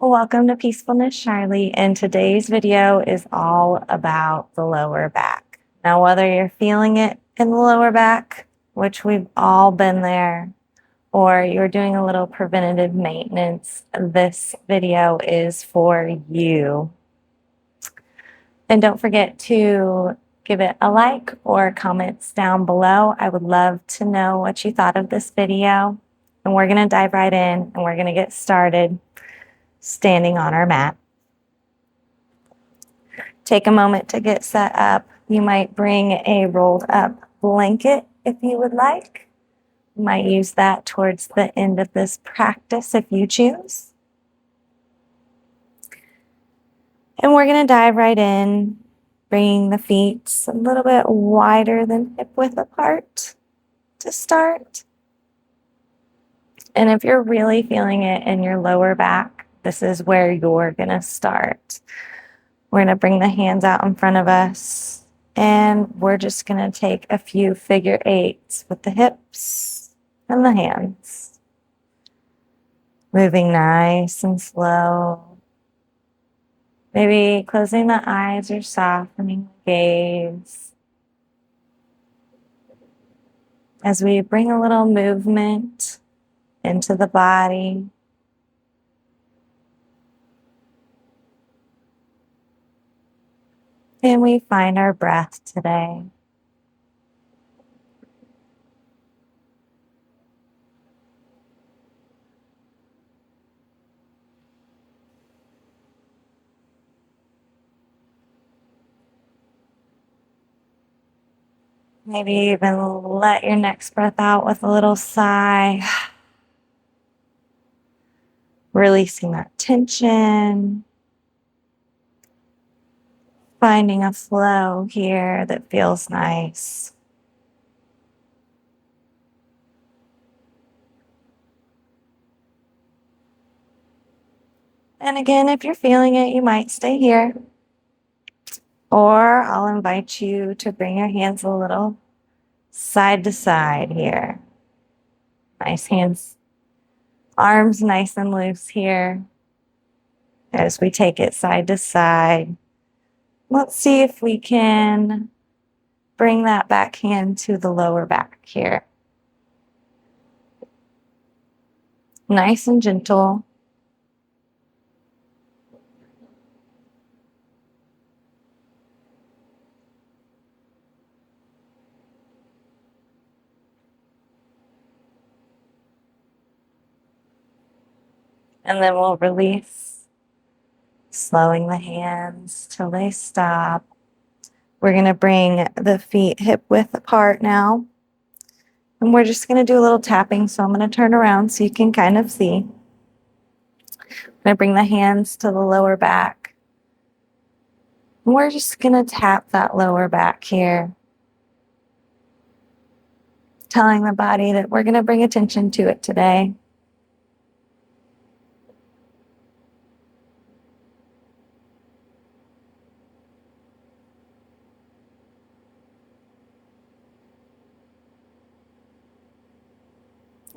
Welcome to Peacefulness, Sharlee, and today's video is all about the lower back. Now, whether you're feeling it in the lower back, which we've all been there, or you're doing a little preventative maintenance, this video is for you. And don't forget to give it a like or comments down below. I would love to know what you thought of this video. And we're going to dive right in and we're going to get started standing on our mat. Take a moment to get set up. You might bring a rolled up blanket if you would like. You might use that towards the end of this practice if you choose. And we're going to dive right in, bringing the feet a little bit wider than hip width apart to start. And if you're really feeling it in your lower back, this is where you're going to start. We're going to bring the hands out in front of us, and we're just going to take a few figure eights with the hips and the hands. Moving nice and slow. Maybe closing the eyes or softening the gaze. As we bring a little movement into the body. And we find our breath today. Maybe even let your next breath out with a little sigh. Releasing that tension. Finding a flow here that feels nice. And again, if you're feeling it, you might stay here. Or I'll invite you to bring your hands a little side to side here. Nice hands, arms nice and loose here. As we take it side to side. Let's see if we can bring that back hand to the lower back here. Nice and gentle. And then we'll release, slowing the hands till they stop. We're going to bring the feet hip width apart now. And we're just going to do a little tapping. So I'm going to turn around so you can kind of see. I'm going to bring the hands to the lower back. And we're just going to tap that lower back here. Telling the body that we're going to bring attention to it today.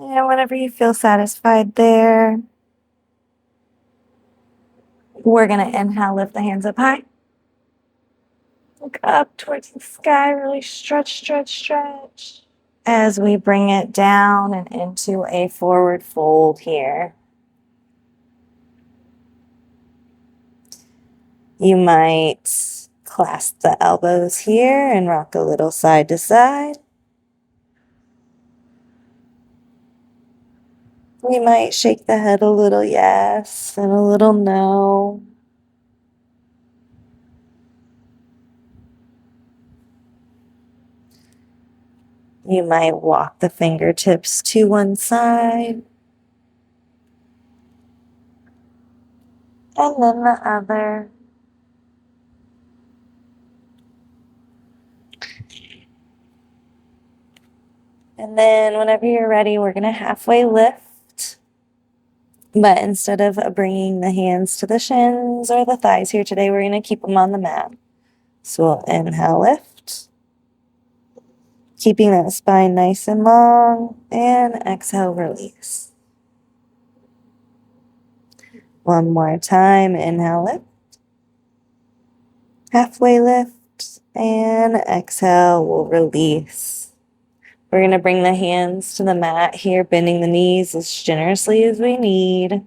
And whenever you feel satisfied there, we're going to inhale, lift the hands up high. Look up towards the sky, really stretch, stretch, stretch. As we bring it down and into a forward fold here. You might clasp the elbows here and rock a little side to side. You might shake the head a little yes and a little no. You might walk the fingertips to one side and then the other. And then whenever you're ready, we're going to halfway lift. But instead of bringing the hands to the shins or the thighs here today, we're going to keep them on the mat. So we'll inhale, lift. Keeping that spine nice and long. And exhale, release. One more time. Inhale, lift. Halfway lift. And exhale, we'll release. We're going to bring the hands to the mat here, bending the knees as generously as we need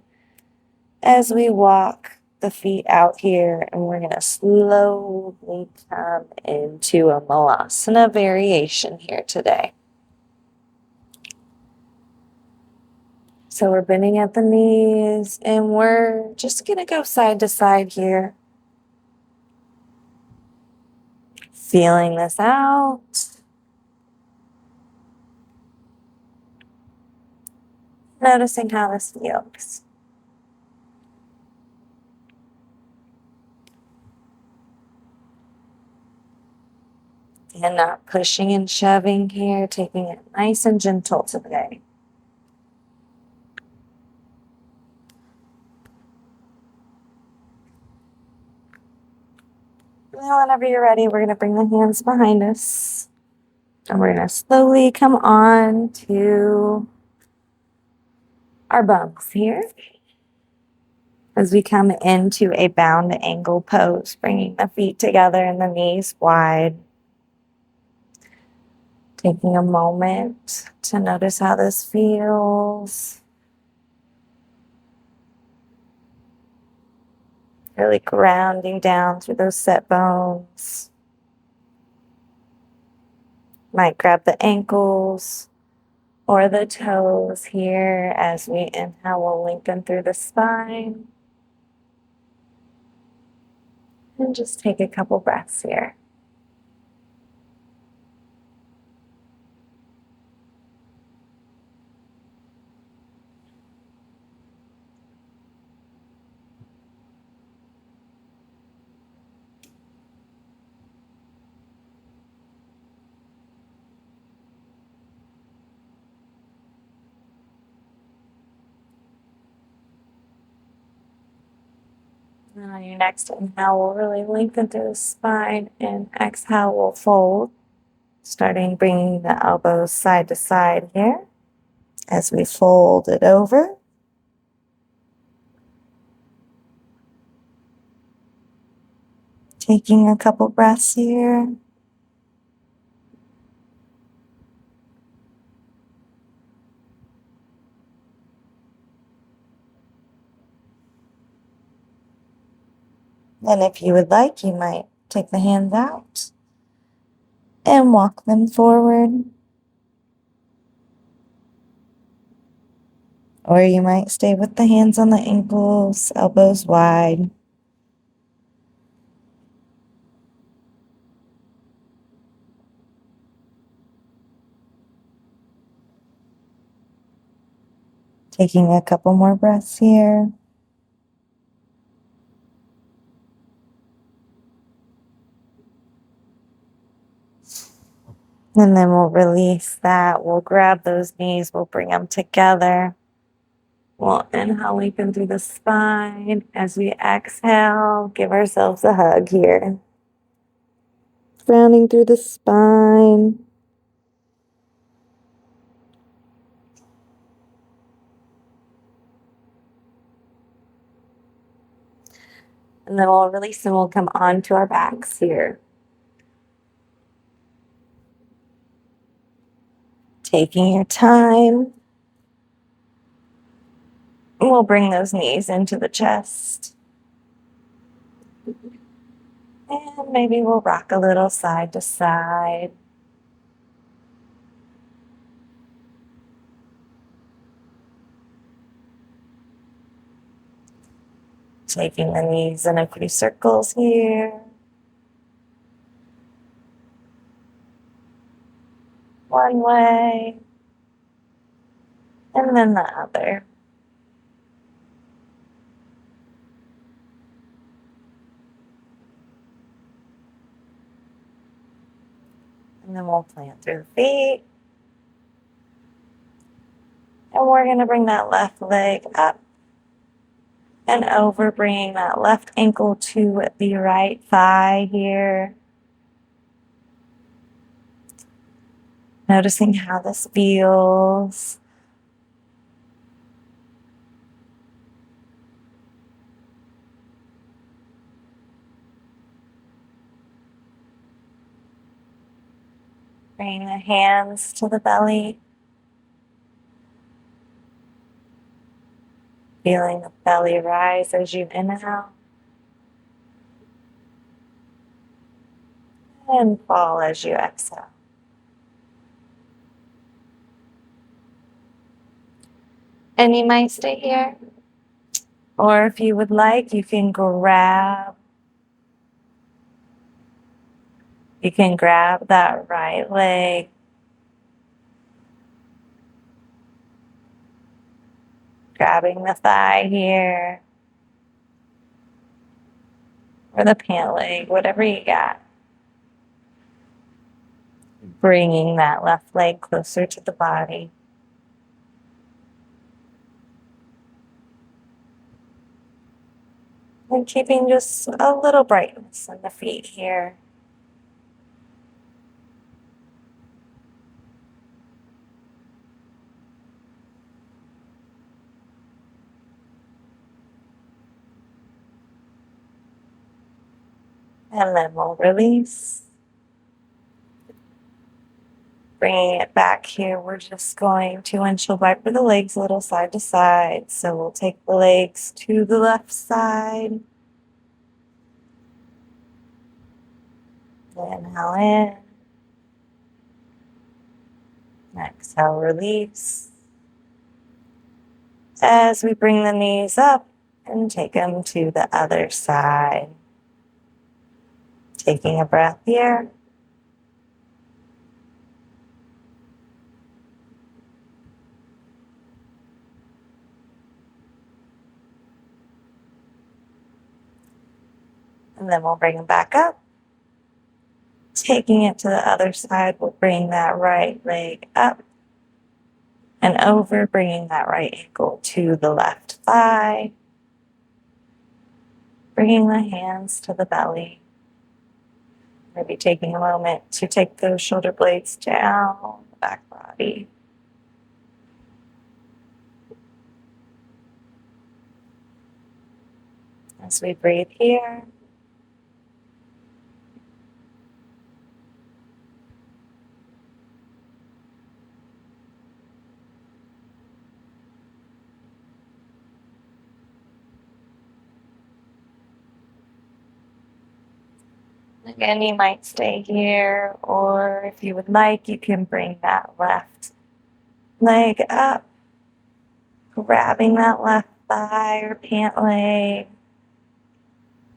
as we walk the feet out here, and we're going to slowly come into a Malasana variation here today. So we're bending at the knees, and we're just going to go side to side here. Feeling this out. Noticing how this feels. And not pushing and shoving here, taking it nice and gentle today. Now, whenever you're ready, we're going to bring the hands behind us. And we're going to slowly come on to our bums here as we come into a bound angle pose, bringing the feet together and the knees wide. Taking a moment to notice how this feels. Really grounding down through those set bones. Might grab the ankles or the toes here. As we inhale, we'll lengthen through the spine. And just take a couple breaths here. And on your next inhale, we'll really lengthen through the spine, and exhale, we'll fold. Starting bringing the elbows side to side here as we fold it over. Taking a couple breaths here. And if you would like, you might take the hands out and walk them forward. Or you might stay with the hands on the ankles, elbows wide. Taking a couple more breaths here. And then we'll release that. We'll grab those knees. We'll bring them together. We'll inhale, lengthen through the spine. As we exhale, give ourselves a hug here. Rounding through the spine. And then we'll release and we'll come onto our backs here. Taking your time. We'll bring those knees into the chest. And maybe we'll rock a little side to side. Taking the knees in a few circles here. One way. And then the other. And then we'll plant through the feet. And we're going to bring that left leg up and over, bringing that left ankle to the right thigh here. Noticing how this feels. Bring the hands to the belly. Feeling the belly rise as you inhale. And fall as you exhale. And you might stay here. Or if you would like, you can grab that right leg. Grabbing the thigh here. Or the pant leg, whatever you got. Bringing that left leg closer to the body. And keeping just a little brightness in the feet here. And then we'll release. Bringing it back here, we're just going to windshield wiper the legs a little side to side. So we'll take the legs to the left side. Inhale in. Exhale, release. As we bring the knees up and take them to the other side. Taking a breath here. And then we'll bring them back up. Taking it to the other side, we'll bring that right leg up and over, bringing that right ankle to the left thigh. Bringing the hands to the belly. Maybe taking a moment to take those shoulder blades down the back body. As we breathe here. Again, you might stay here, or if you would like, you can bring that left leg up, grabbing that left thigh or pant leg,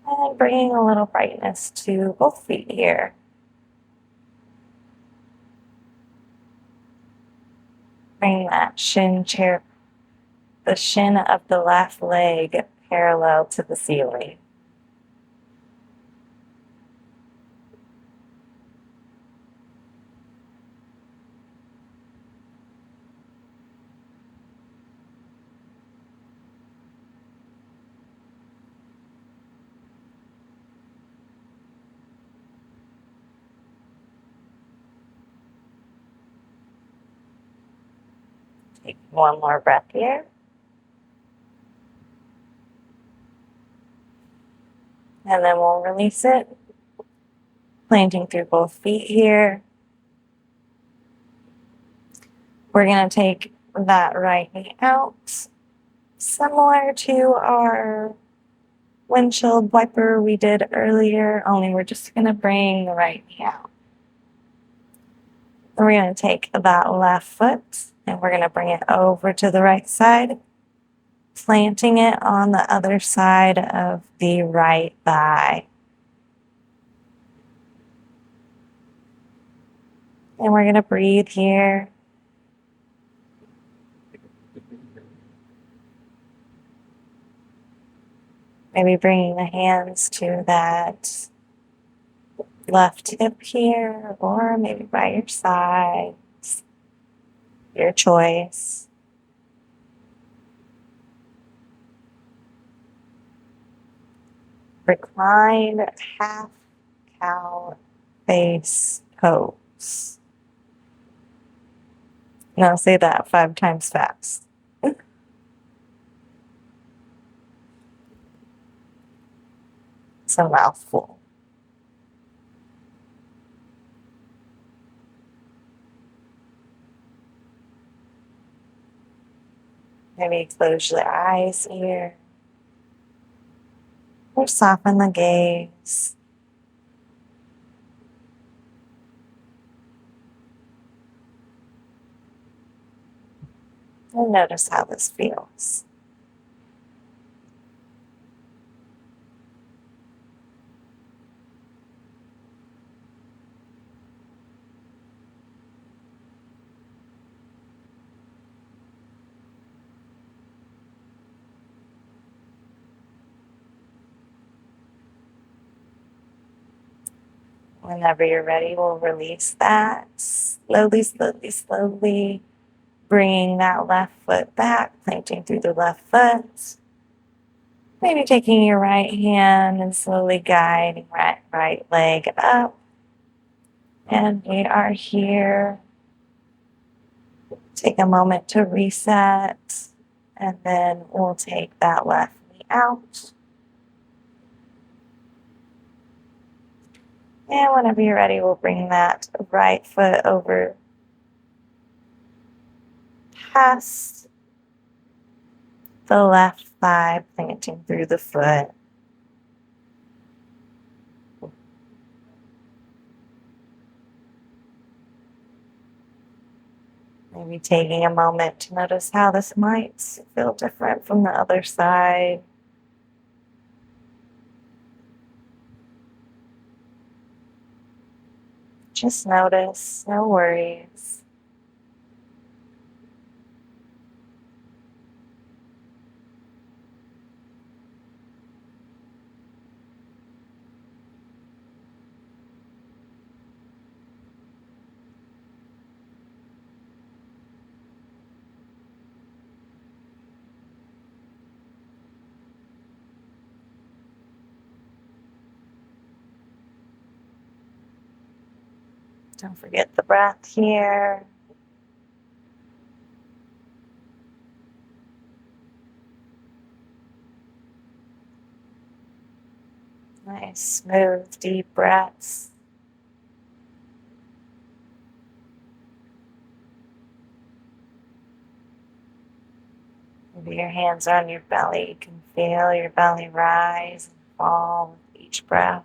and bringing a little brightness to both feet here. Bring that the shin of the left leg parallel to the ceiling. Take one more breath here. And then we'll release it, planting through both feet here. We're going to take that right knee out, similar to our windshield wiper we did earlier, only we're just going to bring the right knee out. Then we're going to take that left foot and we're going to bring it over to the right side, planting it on the other side of the right thigh. And we're going to breathe here. Maybe bringing the hands to that left hip here, or maybe by your side. Your choice. Reclined half cow face pose. Now say that 5 times fast. It's a mouthful. Maybe close your eyes here. Or soften the gaze. And notice how this feels. Whenever you're ready, we'll release that. Slowly, slowly, slowly bringing that left foot back, planting through the left foot. Maybe taking your right hand and slowly guiding right leg up. And we are here. Take a moment to reset. And then we'll take that left knee out. And whenever you're ready, we'll bring that right foot over past the left thigh, planting through the foot. Maybe taking a moment to notice how this might feel different from the other side. Just notice, no worries. Don't forget the breath here. Nice, smooth, deep breaths. Maybe your hands are on your belly. You can feel your belly rise and fall with each breath.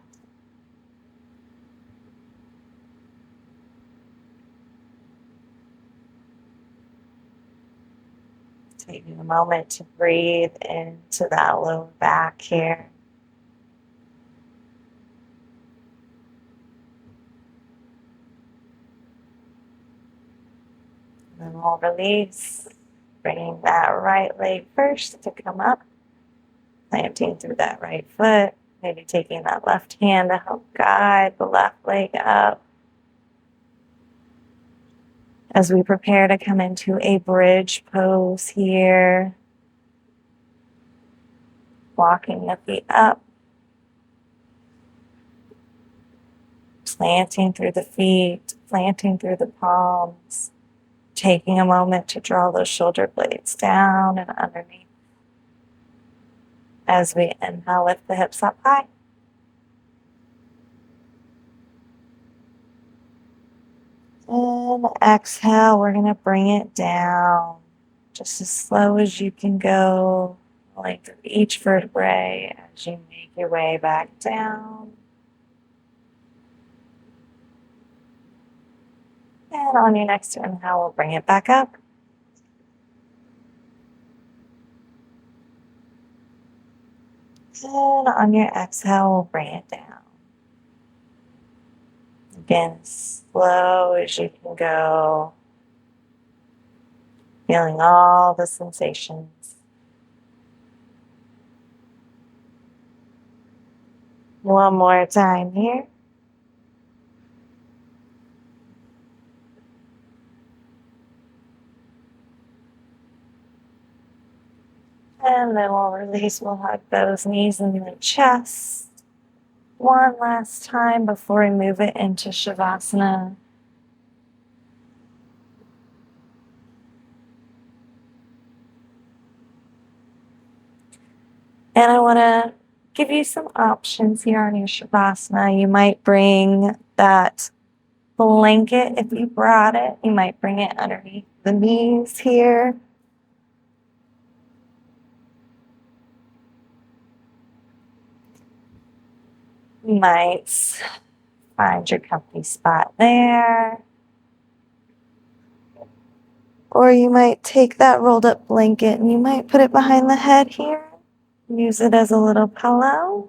Taking a moment to breathe into that lower back here. And then we'll release, bringing that right leg first to come up, planting through that right foot, maybe taking that left hand to help guide the left leg up. As we prepare to come into a bridge pose here, walking the feet up, planting through the feet, planting through the palms, taking a moment to draw those shoulder blades down and underneath. As we inhale, lift the hips up high. And exhale, we're going to bring it down just as slow as you can go, length of each vertebrae as you make your way back down. And on your next inhale, we'll bring it back up. And on your exhale, we'll bring it down. Again, slow as you can go, feeling all the sensations. One more time here. And then we'll release, we'll hug those knees in the chest. One last time before we move it into Shavasana. And I want to give you some options here on your Shavasana. You might bring that blanket if you brought it. You might bring it underneath the knees here. You might find your comfy spot there. Or you might take that rolled up blanket and you might put it behind the head here. Use it as a little pillow.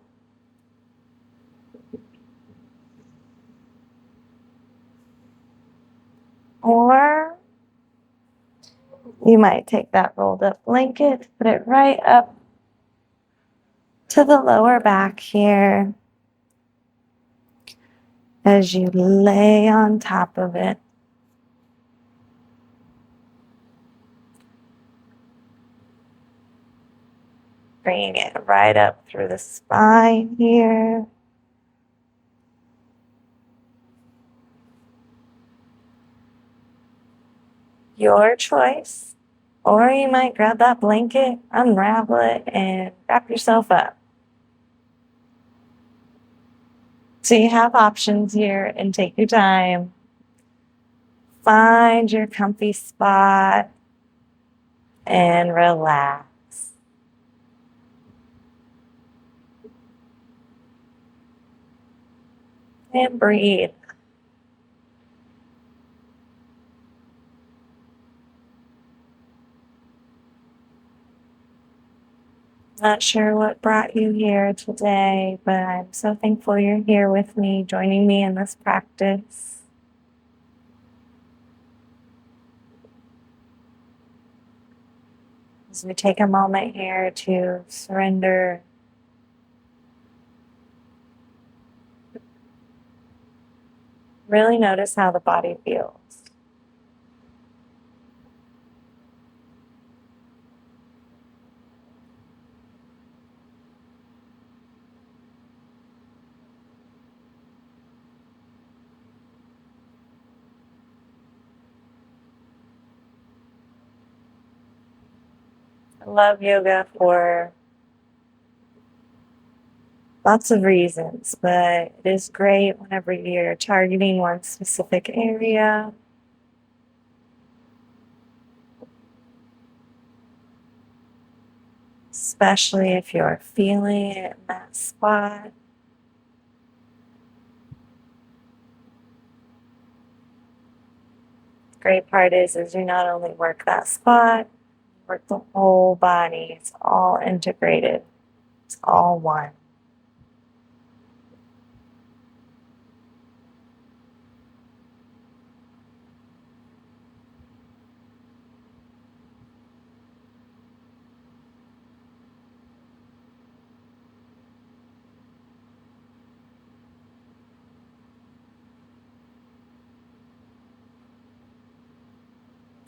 Or you might take that rolled up blanket, put it right up to the lower back here as you lay on top of it. Bringing it right up through the spine here. Your choice. Or you might grab that blanket, unravel it, and wrap yourself up. So you have options here, and take your time. Find your comfy spot and relax. And breathe. Not sure what brought you here today, but I'm so thankful you're here with me, joining me in this practice. As we take a moment here to surrender, really notice how the body feels. I love yoga for lots of reasons, but it is great whenever you're targeting one specific area. Especially if you're feeling it in that spot. The great part is you not only work that spot, you work the whole body. It's all integrated. It's all one.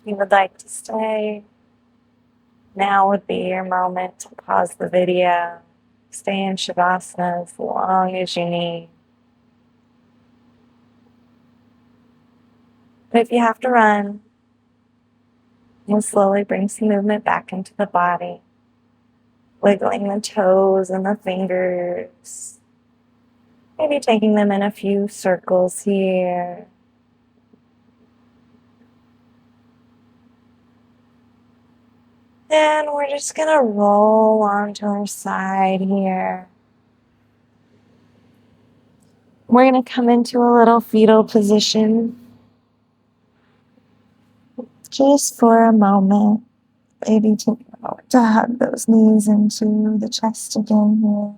If you would like to stay, now would be your moment to pause the video. Stay in Shavasana as long as you need. But if you have to run, you'll slowly bring some movement back into the body, wiggling the toes and the fingers. Maybe taking them in a few circles here. Then we're just going to roll onto our side here. We're going to come into a little fetal position just for a moment. Maybe take a moment to hug those knees into the chest again here.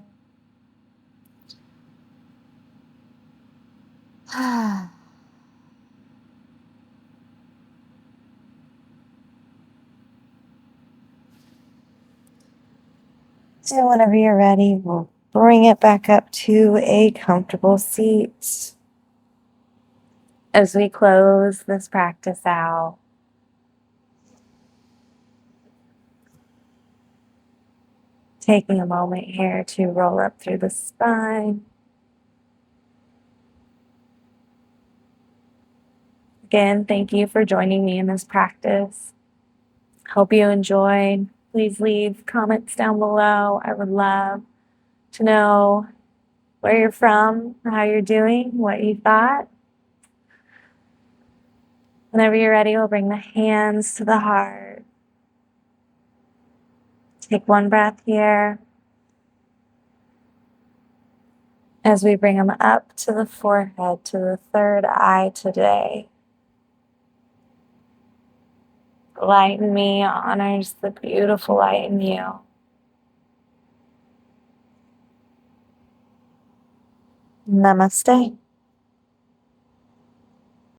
So whenever you're ready, we'll bring it back up to a comfortable seat. As we close this practice out, taking a moment here to roll up through the spine. Again, thank you for joining me in this practice. Hope you enjoyed. Please leave comments down below. I would love to know where you're from, how you're doing, what you thought. Whenever you're ready, we'll bring the hands to the heart. Take one breath here. as we bring them up to the forehead, to the third eye today. Light in me honors the beautiful light in you. Namaste.